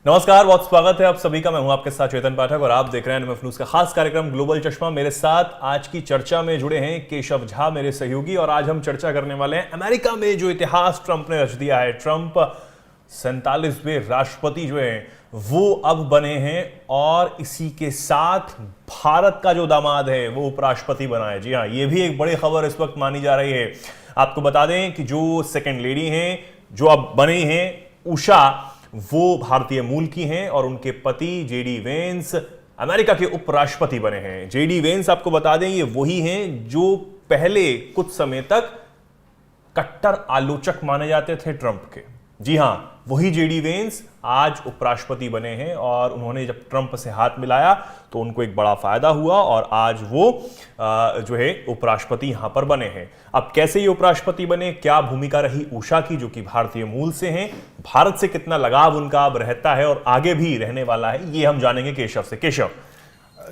नमस्कार, बहुत स्वागत है आप सभी का। मैं हूं आपके साथ चेतन पाठक और आप देख रहे हैं एनएमएफ न्यूज का खास कार्यक्रम ग्लोबल चश्मा। मेरे साथ आज की चर्चा में जुड़े हैं केशव झा, मेरे सहयोगी, और आज हम चर्चा करने वाले हैं अमेरिका में जो इतिहास ट्रंप ने रच दिया है। ट्रंप 47वें राष्ट्रपति जो है वो अब बने हैं और इसी के साथ भारत का जो दामाद है वो उपराष्ट्रपति बना है। जी हाँ, ये भी एक बड़ी खबर इस वक्त मानी जा रही है। आपको बता दें कि जो सेकेंड लेडी हैं जो अब बनी हैं उषा, वो भारतीय मूल की हैं और उनके पति जेडी वेंस अमेरिका के उपराष्ट्रपति बने हैं। जेडी वेंस, आपको बता दें, ये वही हैं जो पहले कुछ समय तक कट्टर आलोचक माने जाते थे ट्रंप के। जी हां, वही जेडी वेंस आज उपराष्ट्रपति बने हैं और उन्होंने जब ट्रंप से हाथ मिलाया तो उनको एक बड़ा फायदा हुआ और आज वो जो है उपराष्ट्रपति यहां पर बने हैं। अब कैसे ये उपराष्ट्रपति बने, क्या भूमिका रही उषा की जो कि भारतीय मूल से हैं, भारत से कितना लगाव उनका अब रहता है और आगे भी रहने वाला है, ये हम जानेंगे केशव से। केशव,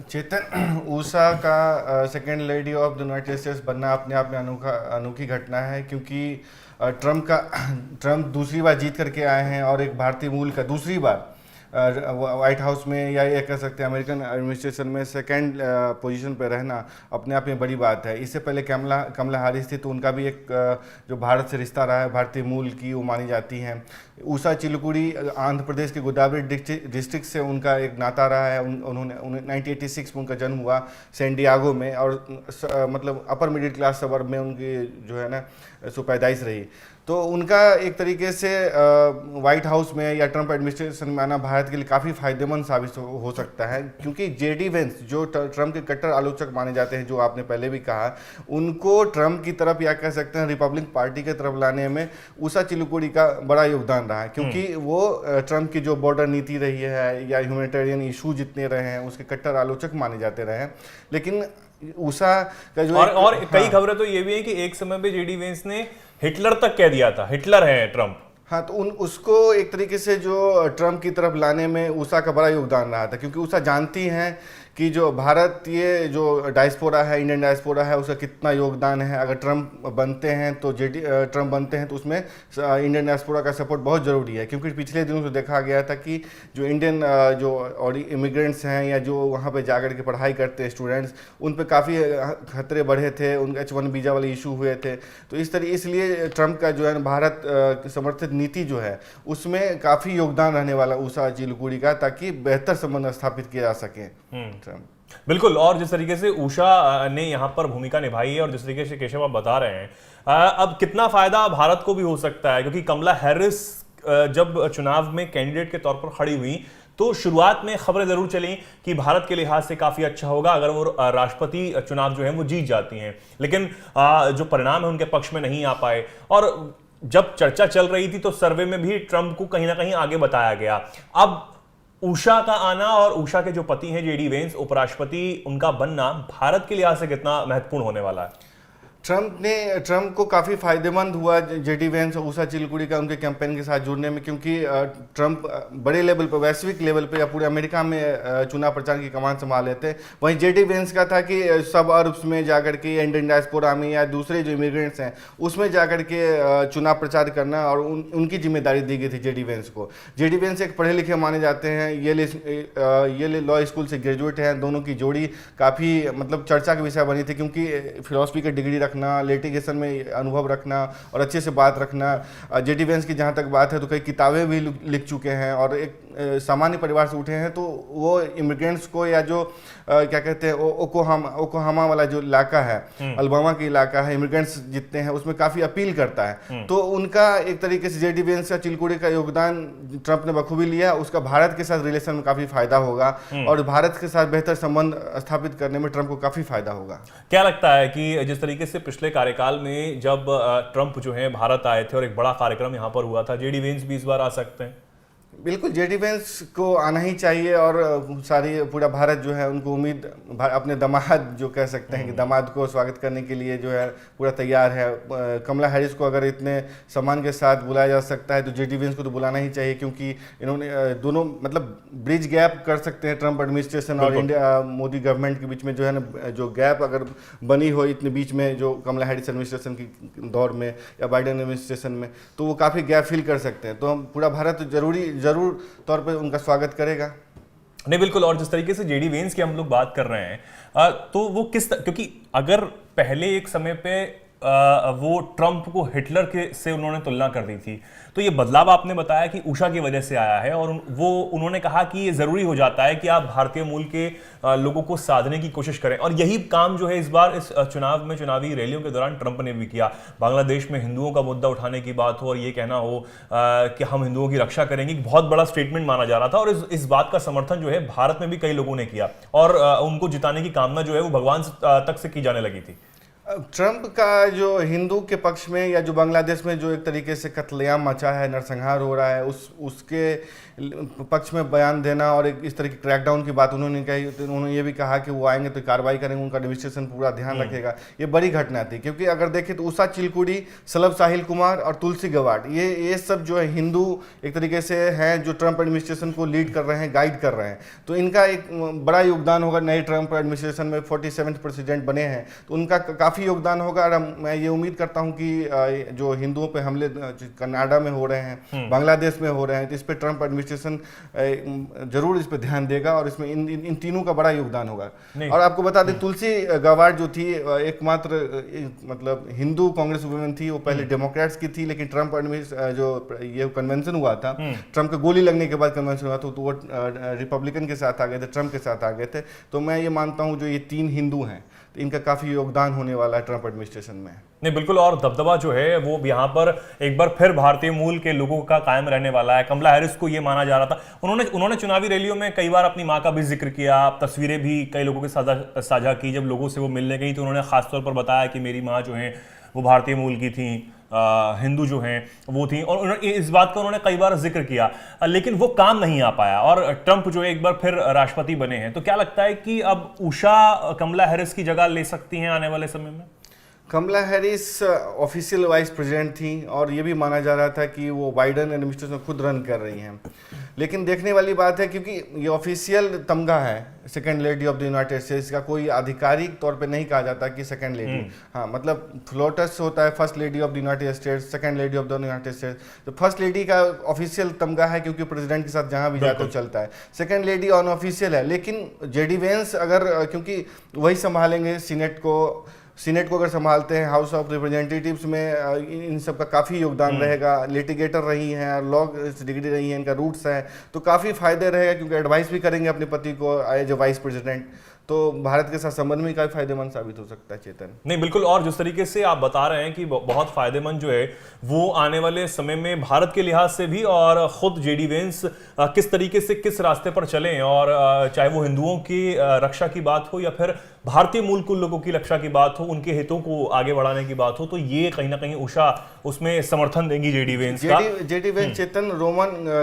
चेतन, उषा का second lady of the United states बनना अपने आप में अनोखी घटना है, क्योंकि ट्रंप दूसरी बार जीत करके आए हैं और एक भारतीय मूल का दूसरी बार व्हाइट हाउस में या ये कह सकते हैं अमेरिकन एडमिनिस्ट्रेशन में सेकंड पोजीशन पे रहना अपने आप में बड़ी बात है। इससे पहले कमला हैरिस थी, तो उनका भी एक जो भारत से रिश्ता रहा है, भारतीय मूल की वो मानी जाती हैं। उषा चिलकुड़ी आंध्र प्रदेश के गोदावरी डिस्ट्रिक्ट से उनका एक नाता रहा है। उन्होंने 1986 में उनका जन्म हुआ सैन डिएगो में और मतलब अपर मिडिल क्लास सबर्ब में उनकी जो है ना सो पैदाइश रही। तो उनका एक तरीके से व्हाइट हाउस में या ट्रंप एडमिनिस्ट्रेशन में आना भारत के लिए काफ़ी फायदेमंद साबित हो सकता है, क्योंकि जेडी वेंस जो ट्रंप के कट्टर आलोचक माने जाते हैं, जो आपने पहले भी कहा, उनको ट्रंप की तरफ या कह सकते हैं रिपब्लिक पार्टी की तरफ लाने में उषा चिलकुड़ी का बड़ा योगदान रहा है, क्योंकि वो ट्रंप की जो बॉर्डर नीति रही है या ह्यूमैनिटेरियन इशू जितने रहे हैं उसके कट्टर आलोचक माने जाते रहे हैं। लेकिन उषा का जो और कई खबरें तो ये भी है कि एक समय पे जेडी वेंस ने हिटलर तक कह दिया था, हिटलर है ट्रंप। हाँ, तो उसको एक तरीके से जो ट्रंप की तरफ लाने में उषा का बड़ा योगदान रहा था, क्योंकि उषा जानती हैं कि जो भारतीय जो डायस्पोरा है, इंडियन डायस्पोरा है, उसका कितना योगदान है। अगर ट्रंप बनते हैं तो ट्रंप बनते हैं तो उसमें इंडियन डायस्पोरा का सपोर्ट बहुत ज़रूरी है, क्योंकि पिछले दिनों से देखा गया था कि जो इंडियन जो और इमिग्रेंट्स हैं या जो वहाँ पे जाकर के पढ़ाई करते हैं स्टूडेंट्स, उन पे काफ़ी खतरे बढ़े थे, उनके H1 वीज़ा वाले इशू हुए थे। तो इसलिए ट्रंप का जो है भारत समर्थित नीति जो है उसमें काफ़ी योगदान रहने वाला उषा चिलकुड़ी का, ताकि बेहतर संबंध स्थापित किया जा सके। बिल्कुल, और जिस तरीके से उषा ने यहाँ पर भूमिका निभाई है और जिस तरीके से केशव आप बता रहे हैं, अब कितना फायदा भारत को भी हो सकता है, क्योंकि कमला हैरिस जब चुनाव में कैंडिडेट के तौर पर खड़ी हुई तो शुरुआत में खबरें जरूर चली कि भारत के लिहाज से काफी अच्छा होगा अगर वो राष्ट्रपति चुनाव जो है वो जीत जाती हैं, लेकिन जो परिणाम है उनके पक्ष में नहीं आ पाए। और जब चर्चा चल रही थी तो सर्वे में भी ट्रंप को कहीं ना कहीं आगे बताया गया। अब उषा का आना और उषा के जो पति हैं जेडी वेंस, उपराष्ट्रपति उनका बनना भारत के लिहाज से कितना महत्वपूर्ण होने वाला है? ट्रंप को काफ़ी फायदेमंद हुआ जेडी वेंस और उषा चिलकुड़ी का उनके कैंपेन के साथ जुड़ने में, क्योंकि ट्रंप बड़े लेवल पर, वैश्विक लेवल पर या पूरे अमेरिका में चुनाव प्रचार की कमान संभाले थे। वहीं जेडी वेंस का था कि सब अरब्स में जाकर के इंडियन डायस्पोरा में या दूसरे जो इमिग्रेंट्स हैं उसमें जाकर के चुनाव प्रचार करना, और उनकी जिम्मेदारी दी गई थी जेडी वेंस को। जेडी वेंस एक पढ़े लिखे माने जाते हैं, ये लॉ स्कूल से ग्रेजुएट हैं। दोनों की जोड़ी काफ़ी मतलब चर्चा का विषय बनी थी, क्योंकि फिलॉसफी की डिग्री रखना, लिटिगेशन में अनुभव रखना और अच्छे से बात रखना। जेडी वेंस की जहाँ तक बात है तो कई किताबें भी लिख चुके हैं और एक सामान्य परिवार से उठे हैं, तो वो इमिग्रेंट्स को या जो क्या कहते हैं ओकोहामा वाला जो इलाका है, अलबामा का इलाका है, इमिग्रेंट्स जितने हैं उसमें काफ़ी अपील करता है। तो उनका एक तरीके से जेडी वेंस या चिलकुड़ी का योगदान ट्रंप ने बखूबी लिया। उसका भारत के साथ रिलेशन में काफ़ी फायदा होगा और भारत के साथ बेहतर संबंध स्थापित करने में ट्रंप को काफ़ी फायदा होगा। क्या लगता है कि जिस तरीके से पिछले कार्यकाल में जब ट्रंप जो है भारत आए थे और एक बड़ा कार्यक्रम यहाँ पर हुआ था, जेडी वेंस भी इस बार आ सकते हैं? बिल्कुल, जेडी वेंस को आना ही चाहिए और पूरा भारत जो है उनको उम्मीद अपने दामाद जो कह सकते हैं कि दामाद को स्वागत करने के लिए जो है पूरा तैयार है। कमला हैरिस को अगर इतने सम्मान के साथ बुलाया जा सकता है तो जेडी वेंस को तो बुलाना ही चाहिए, क्योंकि इन्होंने दोनों मतलब ब्रिज गैप कर सकते हैं ट्रंप एडमिनिस्ट्रेशन और इंडिया मोदी गवर्नमेंट के बीच में। जो है ना, जो गैप अगर बनी हो इतने बीच में जो कमला हैरिस एडमिनिस्ट्रेशन की दौर में या बाइडेन एडमिनिस्ट्रेशन में, तो वो काफ़ी गैप फिल कर सकते हैं। तो हम पूरा भारत जरूर तौर पे उनका स्वागत करेगा। नहीं बिल्कुल, और जिस तरीके से जेडी वेंस की हम लोग बात कर रहे हैं तो वो क्योंकि अगर पहले एक समय पे वो ट्रंप को हिटलर के से उन्होंने तुलना कर दी थी, तो ये बदलाव आपने बताया कि उषा की वजह से आया है, और उन्होंने कहा कि ये जरूरी हो जाता है कि आप भारतीय मूल के लोगों को साधने की कोशिश करें, और यही काम जो है इस बार इस चुनाव में चुनावी रैलियों के दौरान ट्रंप ने भी किया। बांग्लादेश में हिंदुओं का मुद्दा उठाने की बात हो और ये कहना हो कि हम हिंदुओं की रक्षा करेंगे, बहुत बड़ा स्टेटमेंट माना जा रहा था, और इस बात का समर्थन जो है भारत में भी कई लोगों ने किया, और उनको जिताने की कामना जो है वो भगवान तक से की जाने लगी थी। ट्रंप का जो हिंदू के पक्ष में या जो बांग्लादेश में जो एक तरीके से कत्लेआम मचा है, नरसंहार हो रहा है, उसके पक्ष में बयान देना और एक इस तरह की क्रैकडाउन की बात उन्होंने कही। तो उन्होंने ये भी कहा कि वो आएंगे तो कार्रवाई करेंगे, उनका एडमिनिस्ट्रेशन पूरा ध्यान रखेगा। ये बड़ी घटना थी, क्योंकि अगर देखें तो उषा चिलकुड़ी, सलभ साहिल कुमार और तुलसी गवाड, ये सब जो है हिंदू एक तरीके से हैं जो ट्रंप एडमिनिस्ट्रेशन को लीड कर रहे हैं, गाइड कर रहे हैं। तो इनका एक बड़ा योगदान होगा। नए ट्रंप एडमिनिस्ट्रेशन में 47th प्रेसिडेंट बने हैं, तो उनका काफ़ी योगदान होगा। और मैं ये उम्मीद करता हूँ कि जो हिंदुओं पे हमले कनाडा में हो रहे हैं, बांग्लादेश में हो रहे हैं, तो इस पर ट्रंप एडमिनिस्ट्रेशन जरूर इस पर ध्यान देगा, और इसमें इन तीनों का बड़ा योगदान होगा। और आपको बता दें, तुलसी गवाड जो थी एकमात्र मतलब हिंदू कांग्रेस वुमेन थी। वो पहले डेमोक्रेट्स की थी, लेकिन ट्रंप जो ये कन्वेंशन हुआ था, ट्रंप के गोली लगने के बाद कन्वेंशन हुआ था, तो वो रिपब्लिकन के साथ आ गए थे, ट्रंप के साथ आ गए थे। तो मैं ये मानता हूँ जो ये 3 हिंदू हैं, तो इनका काफ़ी योगदान होने वाला है ट्रंप एडमिनिस्ट्रेशन में। नहीं बिल्कुल, और दबदबा जो है वो यहाँ पर एक बार फिर भारतीय मूल के लोगों का कायम रहने वाला है। कमला हैरिस को ये माना जा रहा था, उन्होंने चुनावी रैलियों में कई बार अपनी माँ का भी जिक्र किया, तस्वीरें भी कई लोगों के साथ साझा की। जब लोगों से वो मिलने गई तो उन्होंने खासतौर पर बताया कि मेरी माँ जो है वो भारतीय मूल की थी, हिंदू जो हैं वो थी, और इस बात का उन्होंने कई बार जिक्र किया, लेकिन वो काम नहीं आ पाया, और ट्रंप जो है एक बार फिर राष्ट्रपति बने हैं। तो क्या लगता है कि अब उषा कमला हैरिस की जगह ले सकती हैं आने वाले समय में? कमला हैरिस ऑफिशियल वाइस प्रेसिडेंट थी, और ये भी माना जा रहा था कि वो बाइडन एडमिनिस्ट्रेशन खुद रन कर रही हैं। लेकिन देखने वाली बात है, क्योंकि ये ऑफिशियल तमगा है second lady of the United states का, कोई आधिकारिक तौर पे नहीं कहा जाता कि सेकेंड लेडी। हाँ, मतलब फ्लोटस होता है first lady of the United states, second lady of the United states. तो फर्स्ट लेडी का ऑफिशियल तमगा है, क्योंकि प्रेसिडेंट के साथ जहाँ भी जाते तो चलता है। सेकेंड लेडी अनऑफिशियल है, लेकिन जेडी वेंस अगर क्योंकि वही संभालेंगे सीनेट को अगर संभालते हैं, हाउस ऑफ रिप्रेजेंटेटिव्स में इन सब का काफ़ी योगदान रहेगा। लिटिगेटर रही हैं, लॉ डिग्री रही है, इनका रूट्स है, तो काफ़ी फायदे रहेगा, क्योंकि एडवाइस भी करेंगे अपने पति को एज ए वाइस प्रेसिडेंट। तो भारत के साथ संबंध में काफी फायदेमंद साबित हो सकता है। चेतन नहीं बिल्कुल, और जिस तरीके से आप बता रहे हैं कि बहुत फायदेमंद जो है वो आने वाले समय में भारत के लिहाज से भी, और खुद जेडी वेंस किस तरीके से किस रास्ते पर चलें, और चाहे वो हिंदुओं की रक्षा की बात हो या फिर भारतीय मूल के लोगों की रक्षा की बात हो, उनके हितों को आगे बढ़ाने की बात हो, तो ये कहीं ना कहीं उषा उसमें समर्थन देंगी जेडी वेंस का। जेडी वेंस चेतन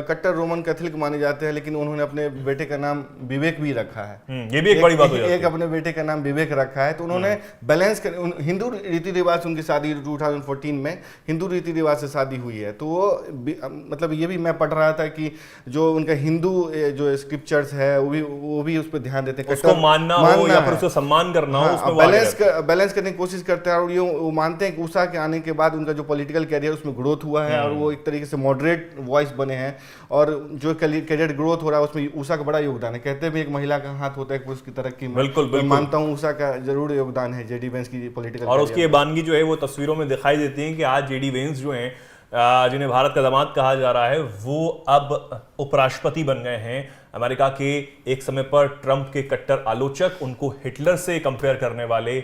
कट्टर रोमन कैथोलिक माने जाते हैं, लेकिन उन्होंने अपने बेटे का नाम विवेक भी रखा है। ये भी एक बड़ी बात हो जाती है। एक अपने बेटे का नाम विवेक रखा है, तो उन्होंने बैलेंस कर, हिंदू रीति रिवाज, उनकी शादी 2014 में हिंदू रीति रिवाज से शादी हुई है। तो वो मतलब ये भी मैं पढ़ रहा था कि जो उनका हिंदू जो स्क्रिप्चर्स है वो भी उस पर ध्यान देते हैं, उसको मानना हो या फिर उसको सम्मान करना हो, उसमें बैलेंस करने की कोशिश करते हैं। और ये वो मानते हैं कि उषा के आने के बाद उनका जो पॉलिटिकल कैरियर उसमें ग्रोथ हुआ है, और वो एक तरीके से मॉडरेट वॉइस बने हैं, और जो कैरियर ग्रोथ हो रहा है उसमें उषा का बड़ा योगदान है। कहते भी एक महिला का हाथ होता है पुरुष की तरक्की में। बिल्कुल, मैं मानता हूं उषा का जरूर योगदान है जेडी वेंस की पॉलिटिकल, और उसकी ये बानगी जो है वो तस्वीरों में दिखाई देती है कि आज जेडी वेंस जो हैं, जिन्हें भारत का दामाद कहा जा रहा है, वो अब उपराष्ट्रपति बन गए हैं। अमेरिका के एक समय पर ट्रंप के कट्टर आलोचक, उनको हिटलर से कंपेयर करने वाले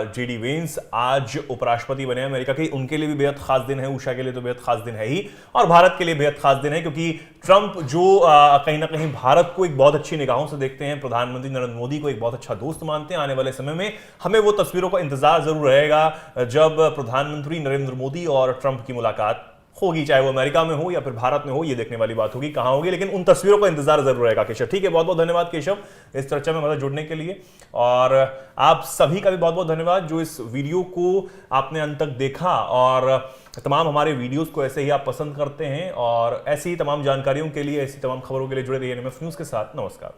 जेडी वेंस आज उपराष्ट्रपति बने अमेरिका के। उनके लिए भी बेहद खास दिन है, उषा के लिए तो बेहद खास दिन है ही, और भारत के लिए बेहद खास दिन है, क्योंकि ट्रंप जो कहीं ना कहीं भारत को एक बहुत अच्छी निगाहों से देखते हैं, प्रधानमंत्री नरेंद्र मोदी को एक बहुत अच्छा दोस्त मानते हैं। आने वाले समय में हमें वो तस्वीरों का इंतजार जरूर रहेगा जब प्रधानमंत्री नरेंद्र मोदी और ट्रंप की मुलाकात होगी, चाहे वो अमेरिका में हो या फिर भारत में हो, ये देखने वाली बात होगी कहां होगी, लेकिन उन तस्वीरों का इंतजार जरूर रहेगा। केशव, ठीक है, बहुत बहुत धन्यवाद केशव इस चर्चा में मदद जुड़ने के लिए, और आप सभी का भी बहुत बहुत धन्यवाद जो इस वीडियो को आपने अंत तक देखा, और तमाम हमारे वीडियोस को ऐसे ही आप पसंद करते हैं, और ऐसी ही तमाम जानकारियों के लिए, ऐसी तमाम खबरों के लिए जुड़े रहिए एनएमएफ न्यूज के साथ। नमस्कार।